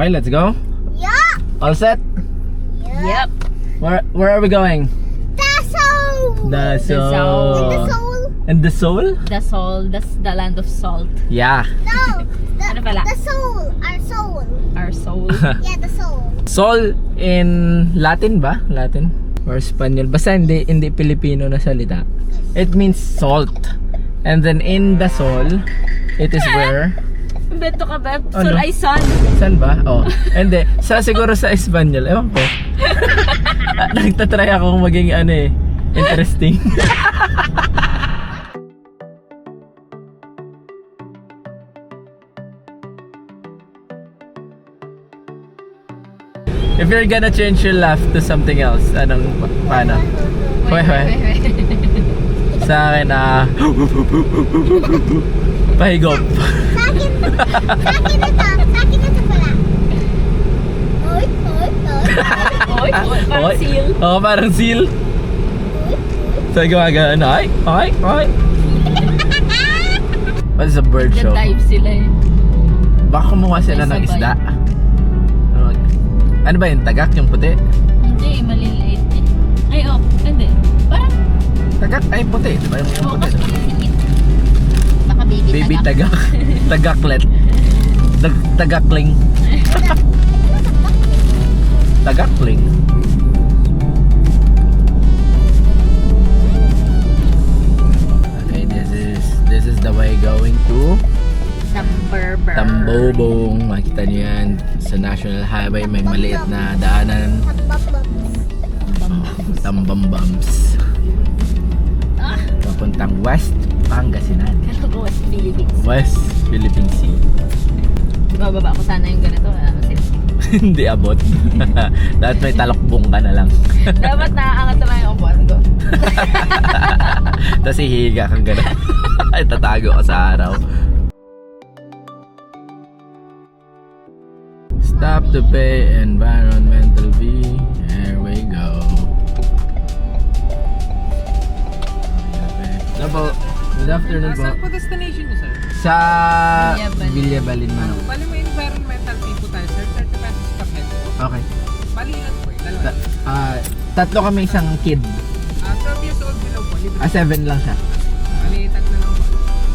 Okay, let's go. Yeah. All set? Yep. Where are we going? The soul. The soul. The soul. And the soul? The soul, that's the land of salt. Yeah. No. Ano pala? The soul. Our soul. Our soul. Yeah, the soul. Soul in Latin ba? Latin? Or Spanish? Basta hindi Filipino na salita. It means salt. And then in the soul, it is where? Beto ka, Beb. Ano? Soul ay sun. Saan ba? Oh. Hindi. Siguro sa Espanyol. Ewan ko. Nagtatry ako maging interesting. If you're gonna change your laugh to something else, anong paano? Hoy. Sa akin, pahigop. Sa akin ito pala. Oy. Oy, parang seal. Oo, parang seal. So, gumagano. Ay. What is a bird show? Nag-dive sila eh. Baka kumuha sila ng May sabay. isda. Ano ba yung tagak, yung puti? Hindi, maliliit eh. Ay, hindi. Parang, Tagak ay puti, di ba yung puti? kasi maliliit. Baka baby Baby tagak. tagak. Tagaklet. Tagakling. Tagakling. Okay, this is the way going to Tambobong. Makita niyo yan. Sa National Highway may maliit na daanan. Tambambams. Papuntang West Pangasinan. West Philippines. West Philippine Sea. Bababa ko sana yung ganito. Hindi abot. Dapat may talakbong ka na lang. Dapat naaangat naman yung upuan ko. Tapos hihiga kang gano'n. Tatago ka sa araw. Stop to pay environmental fee. Here we go. Hello po. Good afternoon po. Saan po destination niyo, sir? Sa Villabalin. Villabalin Manok. Bali may environmental fee po tayo, sir. 30 pesos per head po. Okay. Bali ilan po eh? Dalawa. Tatlo kami isang kid. 12 years old below po. Libre. 7 lang siya. Bali tatlo lang po.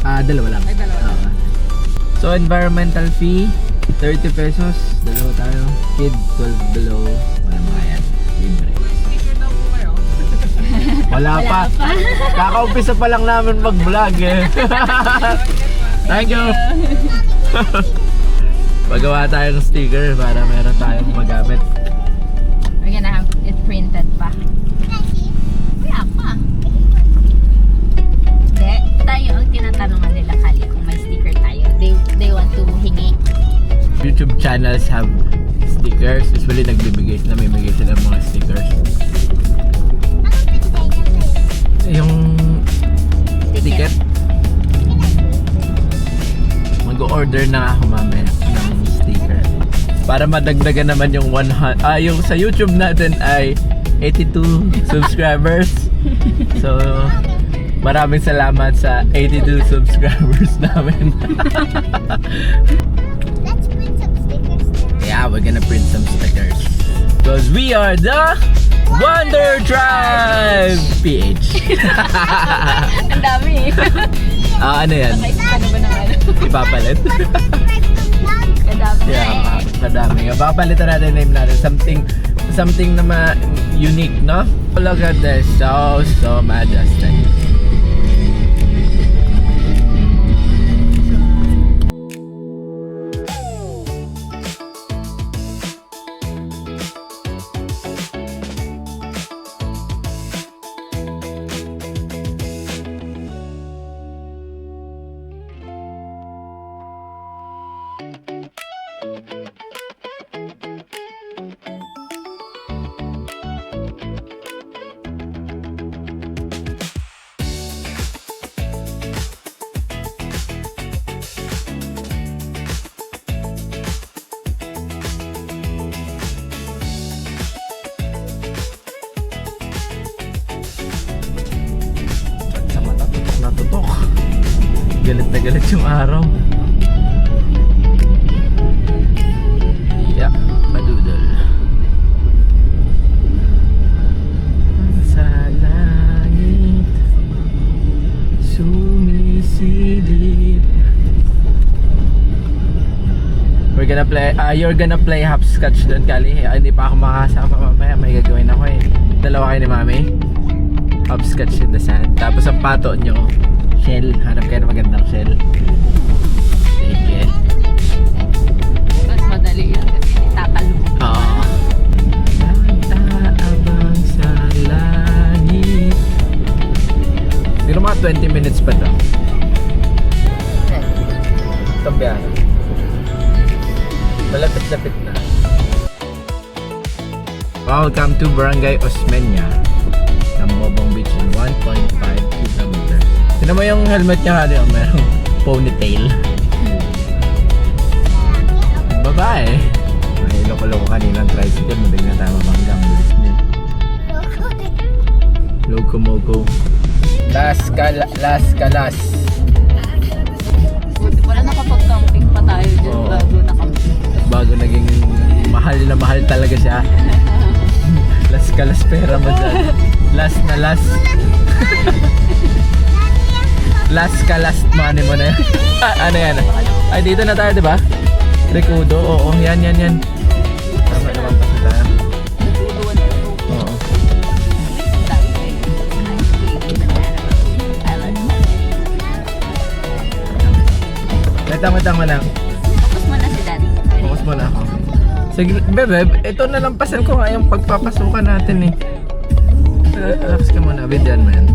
Dalawa lang. Ay, dalawa lang. So environmental fee 30 pesos. Dalawa tayo. Kid 12 below. Walang bayad. Libre. May sticker daw po kayo. Wala pa. Kakaumpisa pa lang namin mag-vlog eh. Thank you. Pagawa tayo ng sticker para meron tayong magamit. We're gonna have it printed pa. Wala pa. Hindi. Tayo ang tinatanungan nila, Kali, kung may sticker tayo. They want to hingi. YouTube channels have stickers. Usually nagbibigay sila, namimigay sila ng mga stickers. Yung ticket. Mag-order na ako mamaya ng sticker. Para madagdagan naman yung 100. Yung sa YouTube natin ay 82 subscribers. So, maraming salamat sa 82 subscribers namin. Let's print some stickers now. Yeah, we're gonna print some stickers. Because we are the Wonder Tribe PH. Ang dami eh. Ano yan? Nakaisip ka na ba ng ano? Ipapalit? Kadami na Yeah, eh. kadami nga. Papalitan natin name natin. Something na unique, no? Look at this. So majestic. Galit na galit yung araw. Yeah. sumisilip. You're gonna play hopscotch doon, Kali. Hindi pa ako makakasama mamaya. May gagawin ako eh. Dalawa kayo ni Mami. Hopscotch in the sand. Tapos ang pato nyo, shell. Hanap kayo ng magandang shell. Sige. Mas madali yan kasi itatalong. Oo. Nataabang sa langit. Siguro mga 20 minutes pa to. Tambiano. Malapit-lapit na. Welcome to Barangay Osmeña. Tambobong Beach in 1.5 kilometers. Tignan mo yung helmet niya kali, merong ponytail. Babae. May loko-loko kanina ng tricycle. Madig na tayo mabanggang. Bilis niya. Loco-moco. Las kalas. Buti pala nakapag-camping pa tayo dyan Oo. bago nakamping. Bago naging mahal na mahal talaga siya. Las kalas pera mo dyan. Last na last. Last ka last money mo na yan. Ano yan? Ay, dito na tayo, di ba? Rekudo, oo. Yan. Tama naman pa tayo. Oo. Tama lang. Focus mo na si Daddy. Focus mo na ako. Sige, bebe, ito na lang pasan ko nga yung pagpapasukan natin eh. Relax ka muna, bidyan mo yan.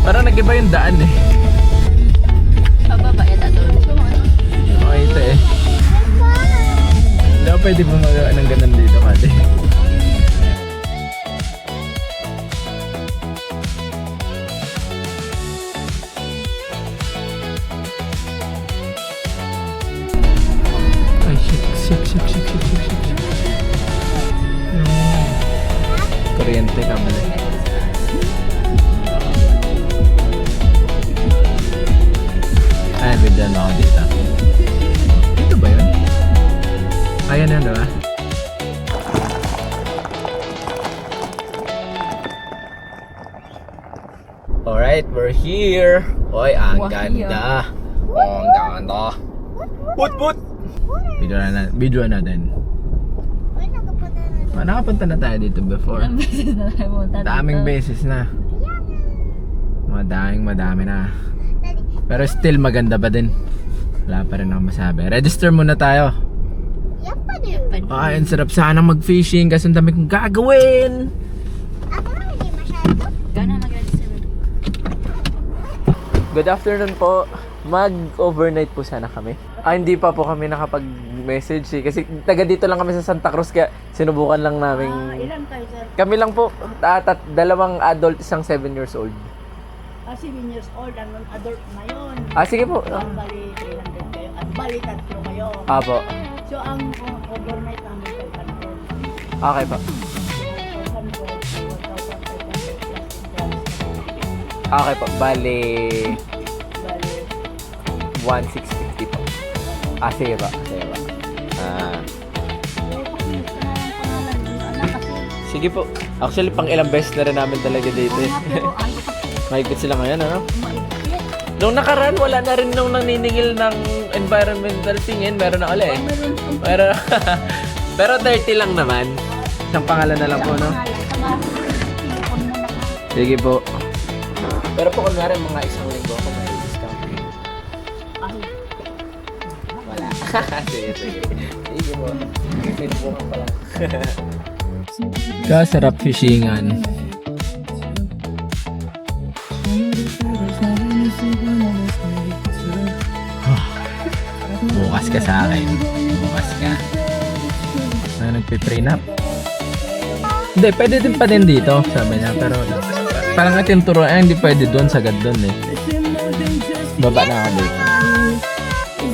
Parang nag-iba yung daan eh. Pababayad at doon. Okay ito eh. Hindi ako pwede bumagawa ng ganun dito kali. Ay, shit. Kuryente ka mali. Ay, bigyan mo ako dito. Dito ba yun? Ayan yan, diba? Alright, we're here. Oy, ang ganda. Oh, ang ganda. Put! Video na din. Uy, nakapunta na. Nakapunta na tayo dito before. Ilang beses na tayo punta dito. Daming beses na. Madami na. Daddy, Pero still maganda pa din. Wala pa rin ako masabi. Register muna tayo. yan pa din. Ay, ang sarap sana mag-fishing kasi ang dami kong gagawin. Ako lang hindi masyado. Gano'n mag-register? Good afternoon po. Mag-overnight po sana kami. Hindi pa po kami nakapag-message eh. Kasi taga dito lang kami sa Santa Cruz kaya sinubukan lang namin. Ilan kayo, sir? Kami lang po. Dalawang adult, isang 7 years old. 7 years old, ang adult na yun. Sige po. Ang bali, 300 kayo. At bali, 3 kayo. Apo. So, ang overnight namin 500. Okay po. 1,500 plus interest. Okay po. Bali, Bali, 1,650 po. Sige po. Sige po. Actually, pang ilang beses na rin namin talaga dito eh. Mahigpit sila ngayon, ano? Nung nakaraan, wala na rin nung naniningil ng environmental tingin. Meron na ulit eh. Pero 30 lang naman. Isang pangalan na lang po, no? Sige po. Pero po kunwari mga isang linggo ako may discount. Wala. Sige. Sige po. Facebook pa lang. Kasarap fishingan. Bukas ka sa akin. Bukas ka. Nagpiprenup? Hindi, pwede din pa din dito, sabi niya. Pero parang ating turuan, hindi pwede doon, sagad doon eh. Baba na ako dito.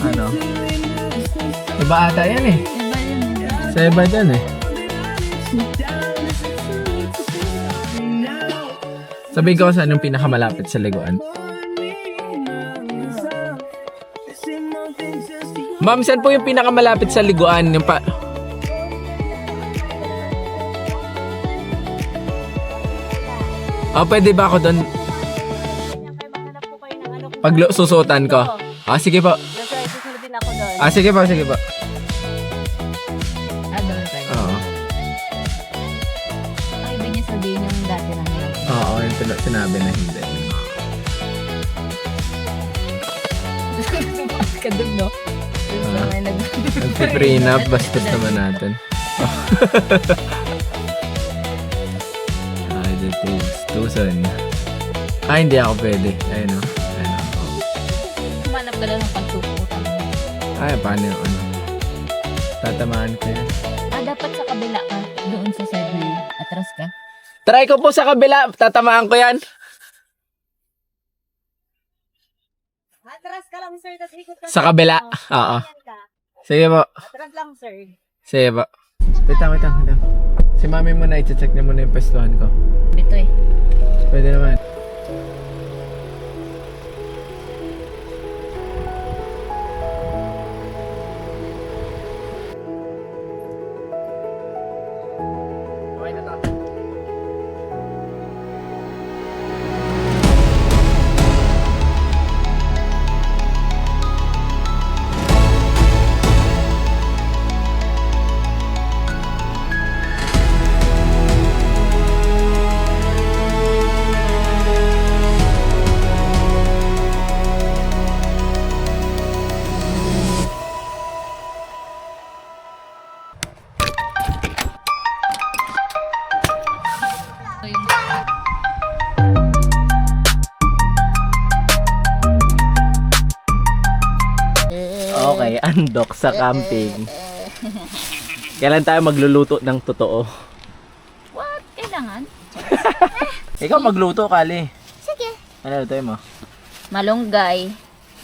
Ano? Iba ata yan eh. Sa iba dyan eh. Sabihin ko saan yung pinakamalapit sa liguan. Ma'am, saan po yung pinakamalapit sa liguan? Yung Oh, pwede ba ako doon? Ganyan kayo, maghanap po kayo ng ano. kung Pag saan- susuotan ko? Ah, sige po. Yes, sir. Susunod din ako doon. Ah, sige po, sige po. Doon tayo. Oo. Ay, ibig niya sabihin yung dati lang yun. Oo, yung sinabi na hindi. Bukas ka dun, no? Dun sa may Nagpiprenup, bastos naman natin. Ay, the things. Tuson. Ah, hindi ako pwede. Ayun o. Ayun o. Humanap ka lang ng pagtutukan. Ay, paano yung ano? Tatamaan ko yan. Dapat sa kabila ka. Doon sa side na yun. Atras ka. Try ko po sa kabila. Tatamaan ko yan. Atras ka lang, sir. Tapos ikot ka. Sa kabila. Oo. Ganyan ka. Sige po. Atras lang, sir. Sige po. Wait lang. Si mami muna, i-check niya muna yung pwestuhan ko. Dito eh. Pwede naman. Okay na to. Ito yung Okay, andok sa camping. Kailan tayo magluluto ng totoo? what? Kailangan? Ikaw magluto, Kali. Sige. Ano lutuin mo? Malunggay.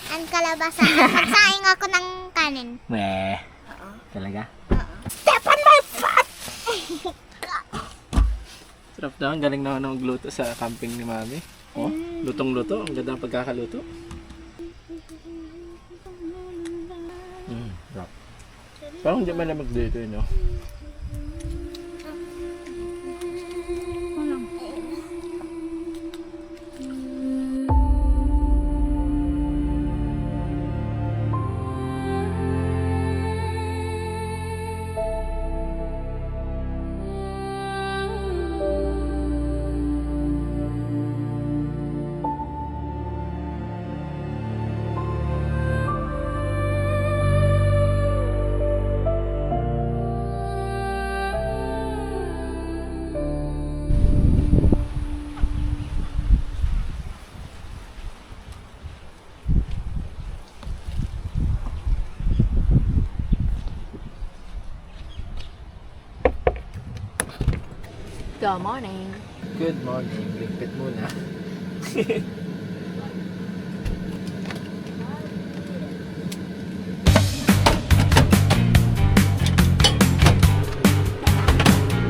Ang kalabasa. Magsaing ako ng kanin. Meh. Talaga? Step on my foot! Sarap na, ang galing naman na magluto sa camping ni Mami. Oh, lutong-luto. Ang ganda ng pagkakaluto. Sarap. Parang hindi malamag dito, no? Good morning. Good morning. Ligpit muna.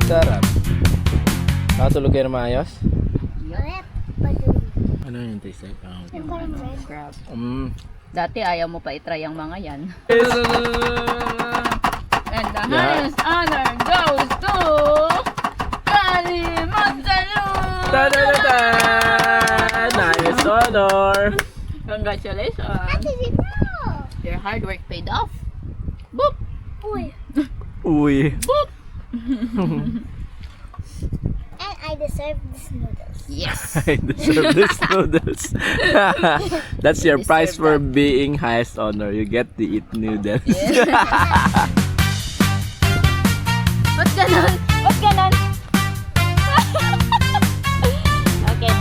Sarap. Nakatulog kayo na maayos? Rep. Balloon. Ano yung taste like? Yung parang red. Crab. Dati ayaw mo pa itry ang mga yan. And the highest honor goes to Kali Magdalon! Ta-da-da-da! Nice honor! Congratulations! Did you know? Your hard work paid off. Boop! Uy. Uy! Boop! And I deserve these noodles. Yes! I deserve this noodles. That's your Deserve price for that. being highest honor. You get to eat noodles. Ba't ganon? Ba't ganon? Okay.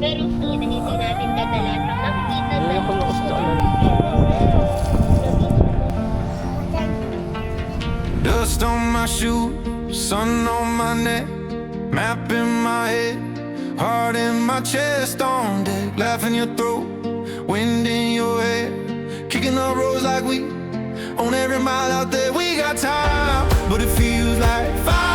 Pero hindi natin dadala ng makikita Ano ko gusto ko Dust on my shoes, sun on my neck, map in my head, heart in my chest, on deck, laugh in your throat, wind in your hair, kicking up roads like we own every mile out there. We got time, but it feels like fire.